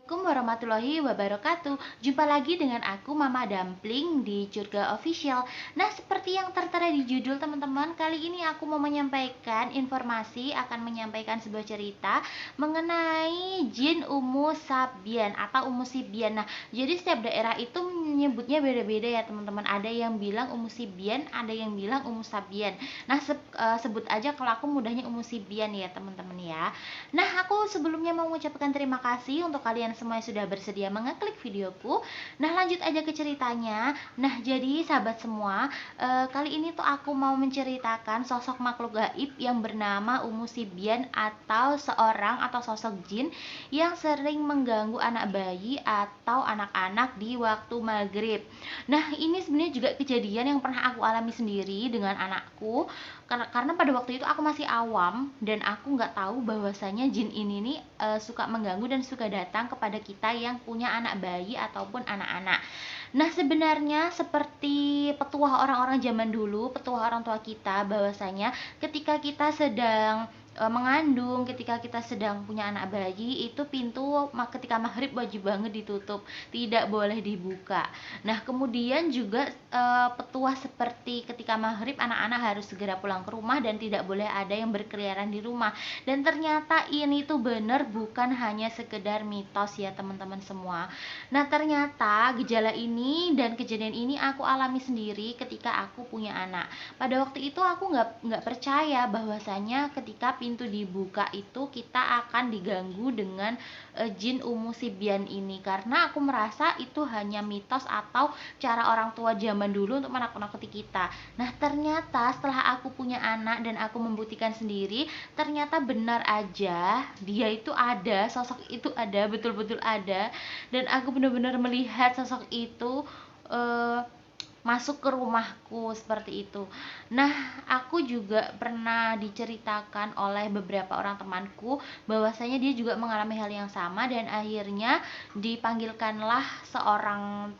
Assalamualaikum warahmatullahi wabarakatuh. Jumpa lagi dengan aku Mama Dumpling di Curga Official. Nah, seperti yang tertera di judul teman-teman, kali ini aku mau menyampaikan informasi, akan menyampaikan sebuah cerita mengenai jin Umu Sabian atau Umu Sibian. Nah, jadi setiap daerah itu menyebutnya beda-beda ya teman-teman. Ada yang bilang Umu Sibian, ada yang bilang Umu Sabian. Nah, sebut aja kalau aku mudahnya Umu Sibian ya teman-teman ya. Nah, aku sebelumnya mau mengucapkan terima kasih untuk kalian semua yang sudah bersedia mengeklik videoku. Nah, lanjut aja ke ceritanya. Nah, jadi sahabat semua, kali ini tuh aku mau menceritakan sosok makhluk gaib yang bernama Umu Sibian atau seorang atau sosok jin yang sering mengganggu anak bayi atau anak-anak di waktu maghrib. Nah, ini sebenarnya juga kejadian yang pernah aku alami sendiri dengan anakku karena pada waktu itu aku masih awam dan aku nggak tahu bahwasanya jin ini nih suka mengganggu dan suka datang kepada kita yang punya anak bayi ataupun anak-anak. Nah, sebenarnya seperti petuah orang-orang zaman dulu, petuah orang tua kita bahwasanya ketika kita sedang mengandung, ketika kita sedang punya anak bayi, itu pintu ketika maghrib wajib banget ditutup, tidak boleh dibuka. Nah, kemudian juga petuah seperti ketika maghrib anak-anak harus segera pulang ke rumah dan tidak boleh ada yang berkeliaran di rumah. Dan ternyata ini tuh benar, bukan hanya sekedar mitos ya teman-teman semua. Nah, ternyata gejala ini dan kejadian ini aku alami sendiri ketika aku punya anak. Pada waktu itu aku nggak percaya bahwasanya ketika pintu dibuka itu kita akan diganggu dengan jin Umu Sibian ini, karena aku merasa itu hanya mitos atau cara orang tua zaman dulu untuk menakut-nakuti kita. Nah, ternyata setelah aku punya anak dan aku membuktikan sendiri, ternyata benar aja dia itu ada, sosok itu ada, betul-betul ada, dan aku benar-benar melihat sosok itu eh, masuk ke rumahku seperti itu. Nah, aku juga pernah diceritakan oleh beberapa orang temanku bahwasanya dia juga mengalami hal yang sama dan akhirnya dipanggilkanlah seorang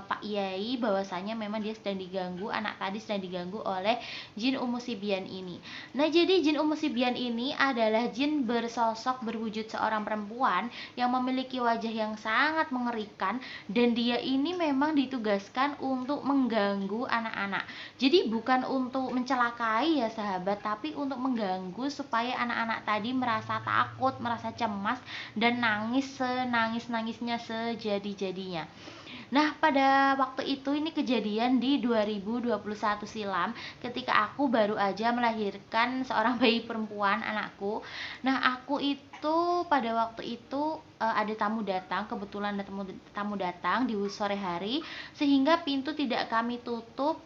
Pak Yai bahwasanya memang dia sedang diganggu, anak tadi sedang diganggu oleh jin Umu Sibian ini. Nah, jadi jin Umu Sibian ini adalah jin bersosok berwujud seorang perempuan yang memiliki wajah yang sangat mengerikan, dan dia ini memang ditugaskan untuk mengganggu anak-anak. Jadi bukan untuk mencelakai ya sahabat, tapi untuk mengganggu supaya anak-anak tadi merasa takut, merasa cemas, dan nangis senangis-nangisnya, sejadi-jadinya. Nah, pada waktu itu ini kejadian di 2021 silam ketika aku baru aja melahirkan seorang bayi perempuan, anakku. Nah, aku itu pada waktu itu ada tamu datang, kebetulan ada tamu datang di sore hari sehingga pintu tidak kami tutup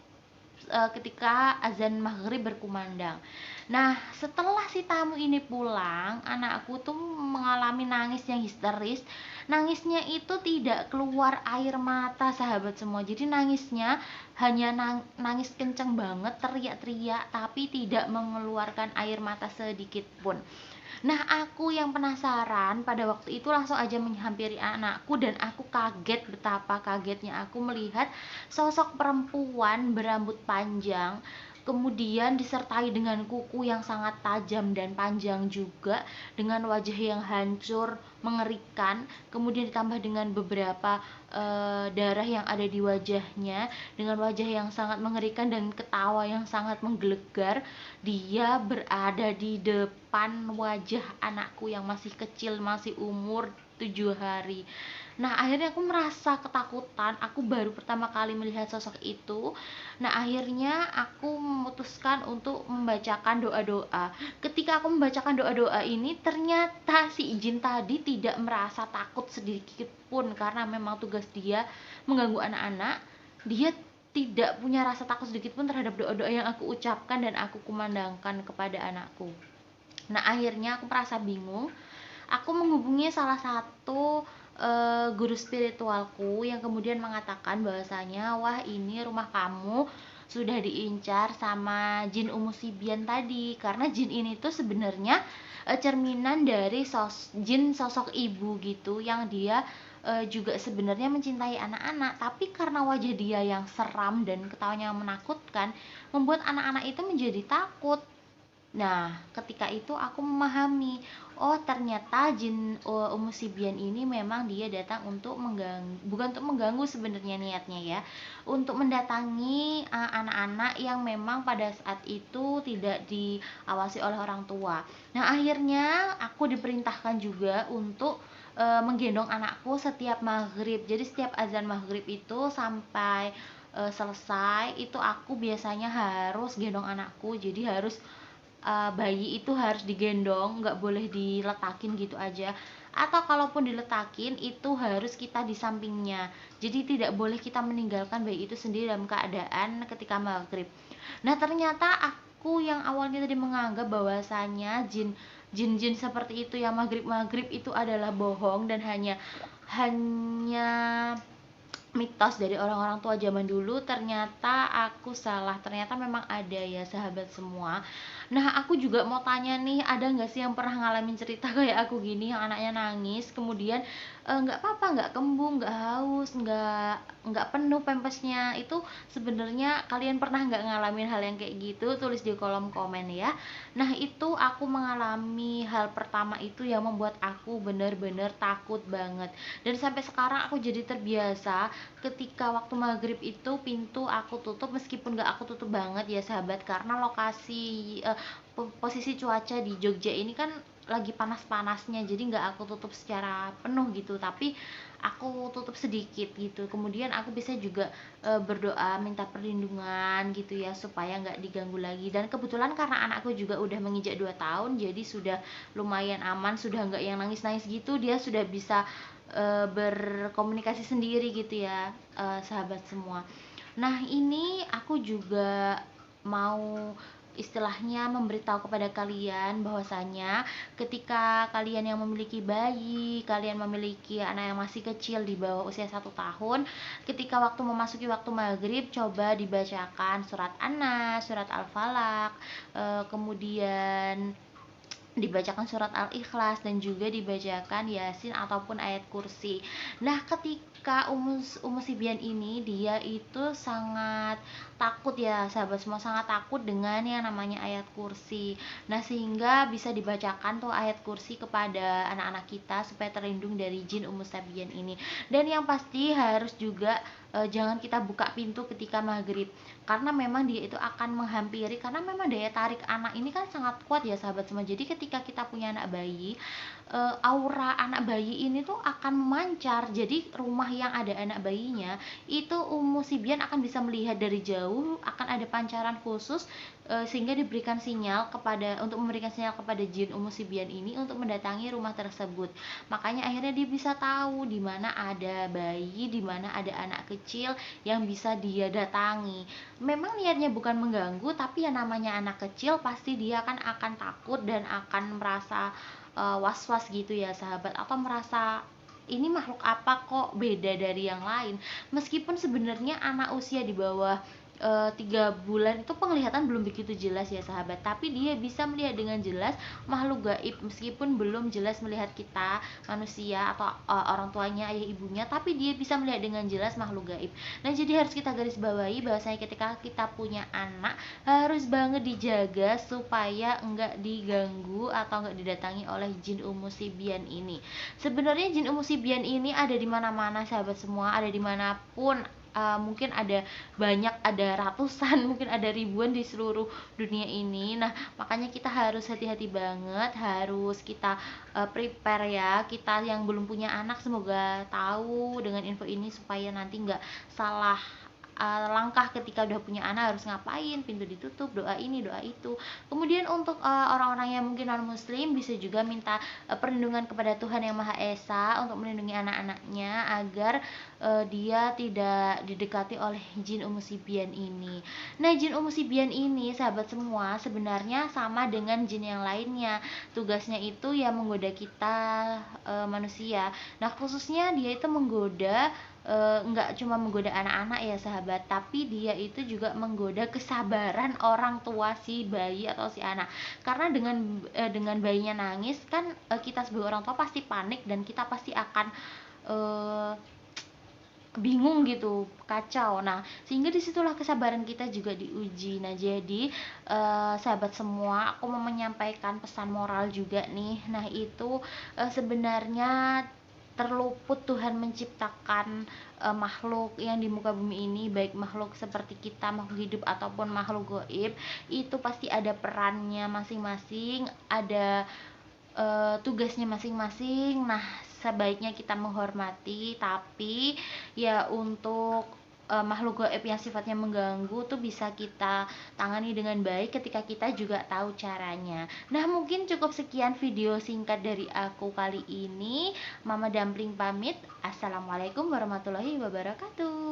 ketika azan maghrib berkumandang. Nah, setelah si tamu ini pulang, anakku tuh mengalami nangis yang histeris. Nangisnya itu tidak keluar air mata sahabat semua. Jadi nangisnya hanya nangis kenceng banget, teriak-teriak, tapi tidak mengeluarkan air mata sedikit pun. Nah, aku yang penasaran pada waktu itu langsung aja menghampiri anakku dan aku kaget, betapa kagetnya aku melihat sosok perempuan berambut panjang, kemudian disertai dengan kuku yang sangat tajam dan panjang juga, dengan wajah yang hancur, mengerikan, kemudian ditambah dengan beberapa darah yang ada di wajahnya, dengan wajah yang sangat mengerikan dan ketawa yang sangat menggelegar. Dia berada di depan wajah anakku yang masih kecil, masih umur 7 hari. Nah, akhirnya aku merasa ketakutan. Aku baru pertama kali melihat sosok itu. Nah, akhirnya aku memutuskan untuk membacakan doa-doa. Ketika aku membacakan doa-doa ini, ternyata si jin tadi tidak merasa takut sedikit pun karena memang tugas dia mengganggu anak-anak. Dia tidak punya rasa takut sedikit pun terhadap doa-doa yang aku ucapkan dan aku kumandangkan kepada anakku. Nah, akhirnya aku merasa bingung. Aku menghubungi salah satu guru spiritualku yang kemudian mengatakan bahwasanya, wah, ini rumah kamu sudah diincar sama jin Umu Sibian tadi, karena jin ini tuh sebenarnya cerminan dari jin sosok ibu gitu, yang dia juga sebenarnya mencintai anak-anak, tapi karena wajah dia yang seram dan ketawanya yang menakutkan membuat anak-anak itu menjadi takut. Nah, ketika itu aku memahami, Oh, ternyata jin Umusibian ini memang dia datang untuk mengganggu, bukan untuk mengganggu sebenarnya niatnya ya, untuk mendatangi anak-anak yang memang pada saat itu tidak diawasi oleh orang tua. Nah, akhirnya aku diperintahkan juga untuk menggendong anakku setiap maghrib. Jadi setiap azan maghrib itu sampai selesai itu aku biasanya harus gendong anakku. Jadi harus bayi itu harus digendong, nggak boleh diletakin gitu aja, atau kalaupun diletakin itu harus kita di sampingnya, jadi tidak boleh kita meninggalkan bayi itu sendiri dalam keadaan ketika maghrib. Nah, ternyata aku yang awalnya tadi menganggap bahwasanya jin-jin seperti itu yang maghrib-maghrib itu adalah bohong dan hanya hanya mitos dari orang-orang tua zaman dulu, ternyata aku salah. Ternyata memang ada ya sahabat semua. Nah, aku juga mau tanya nih, ada nggak sih yang pernah ngalamin cerita kayak aku gini, yang anaknya nangis kemudian nggak apa-apa, nggak kembung, nggak haus, nggak penuh pempesnya, itu sebenarnya kalian pernah nggak ngalamin hal yang kayak gitu? Tulis di kolom komen ya. Nah, itu aku mengalami hal pertama itu yang membuat aku bener-bener takut banget, dan sampai sekarang aku jadi terbiasa ketika waktu maghrib itu pintu aku tutup, meskipun gak aku tutup banget ya sahabat, karena lokasi posisi cuaca di Jogja ini kan lagi panas-panasnya, jadi nggak aku tutup secara penuh gitu, tapi aku tutup sedikit gitu. Kemudian aku bisa juga berdoa minta perlindungan gitu ya, supaya nggak diganggu lagi. Dan kebetulan karena anakku juga udah menginjak 2 tahun, jadi sudah lumayan aman, sudah nggak yang nangis-nangis gitu, dia sudah bisa berkomunikasi sendiri gitu ya, sahabat semua. Nah, ini aku juga mau istilahnya memberitahu kepada kalian bahwasanya ketika kalian yang memiliki bayi, kalian memiliki anak yang masih kecil di bawah usia 1 tahun, ketika waktu memasuki waktu maghrib, coba dibacakan surat An-Nas, surat Al-Falaq, kemudian dibacakan surat Al-Ikhlas, dan juga dibacakan Yasin ataupun ayat kursi. Nah, ketika Umusibian ini dia itu sangat takut ya sahabat semua, sangat takut dengan yang namanya ayat kursi. Nah, sehingga bisa dibacakan tuh ayat kursi kepada anak-anak kita supaya terlindung dari jin Umusibian ini. Dan yang pasti harus juga jangan kita buka pintu ketika maghrib, karena memang dia itu akan menghampiri, karena memang daya tarik anak ini kan sangat kuat ya sahabat semua. Jadi ketika kita punya anak bayi, aura anak bayi ini tuh akan memancar. Jadi rumah yang ada anak bayinya itu Umusibian akan bisa melihat dari jauh, akan ada pancaran khusus sehingga diberikan sinyal kepada, untuk memberikan sinyal kepada jin Umusibian ini untuk mendatangi rumah tersebut. Makanya akhirnya dia bisa tahu di mana ada bayi, di mana ada anak kecil yang bisa dia datangi. Memang niatnya bukan mengganggu, tapi yang namanya anak kecil pasti dia akan takut dan akan merasa was-was gitu ya sahabat, atau merasa ini makhluk apa kok beda dari yang lain. Meskipun sebenarnya anak usia di bawah 3 bulan itu penglihatan belum begitu jelas ya sahabat, tapi dia bisa melihat dengan jelas makhluk gaib, meskipun belum jelas melihat kita manusia atau orang tuanya, ayah ibunya, tapi dia bisa melihat dengan jelas makhluk gaib. Nah, jadi harus kita garis bawahi bahwasanya ketika kita punya anak harus banget dijaga supaya enggak diganggu atau enggak didatangi oleh jin Umusibian ini. Sebenarnya jin Umusibian ini ada di mana-mana sahabat semua, ada dimanapun. Mungkin ada banyak, ada ratusan, mungkin ada ribuan di seluruh dunia ini. Nah, makanya kita harus hati-hati banget, harus kita prepare ya. Kita yang belum punya anak semoga tahu dengan info ini supaya nanti nggak salah langkah ketika udah punya anak, harus ngapain, pintu ditutup, doa ini doa itu. Kemudian untuk orang-orang yang mungkin non muslim bisa juga minta perlindungan kepada Tuhan yang Maha Esa untuk melindungi anak-anaknya agar dia tidak didekati oleh jin Umusibian ini. Nah, jin Umusibian ini sahabat semua sebenarnya sama dengan jin yang lainnya, tugasnya itu ya menggoda kita manusia. Nah, khususnya dia itu menggoda nggak cuma menggoda anak-anak ya sahabat, tapi dia itu juga menggoda kesabaran orang tua si bayi atau si anak. Karena dengan bayinya nangis kan kita sebagai orang tua pasti panik, dan kita pasti akan bingung gitu, kacau. Nah, sehingga disitulah kesabaran kita juga diuji. Nah, jadi sahabat semua, aku mau menyampaikan pesan moral juga nih. Nah, itu sebenarnya terluput Tuhan menciptakan makhluk yang di muka bumi ini, baik makhluk seperti kita, makhluk hidup ataupun makhluk goib, itu pasti ada perannya masing-masing, ada tugasnya masing-masing. Nah, sebaiknya kita menghormati, tapi ya untuk makhluk gaib yang sifatnya mengganggu tuh bisa kita tangani dengan baik ketika kita juga tahu caranya. Nah, mungkin cukup sekian video singkat dari aku kali ini. Mama Dumpling pamit. Assalamualaikum warahmatullahi wabarakatuh.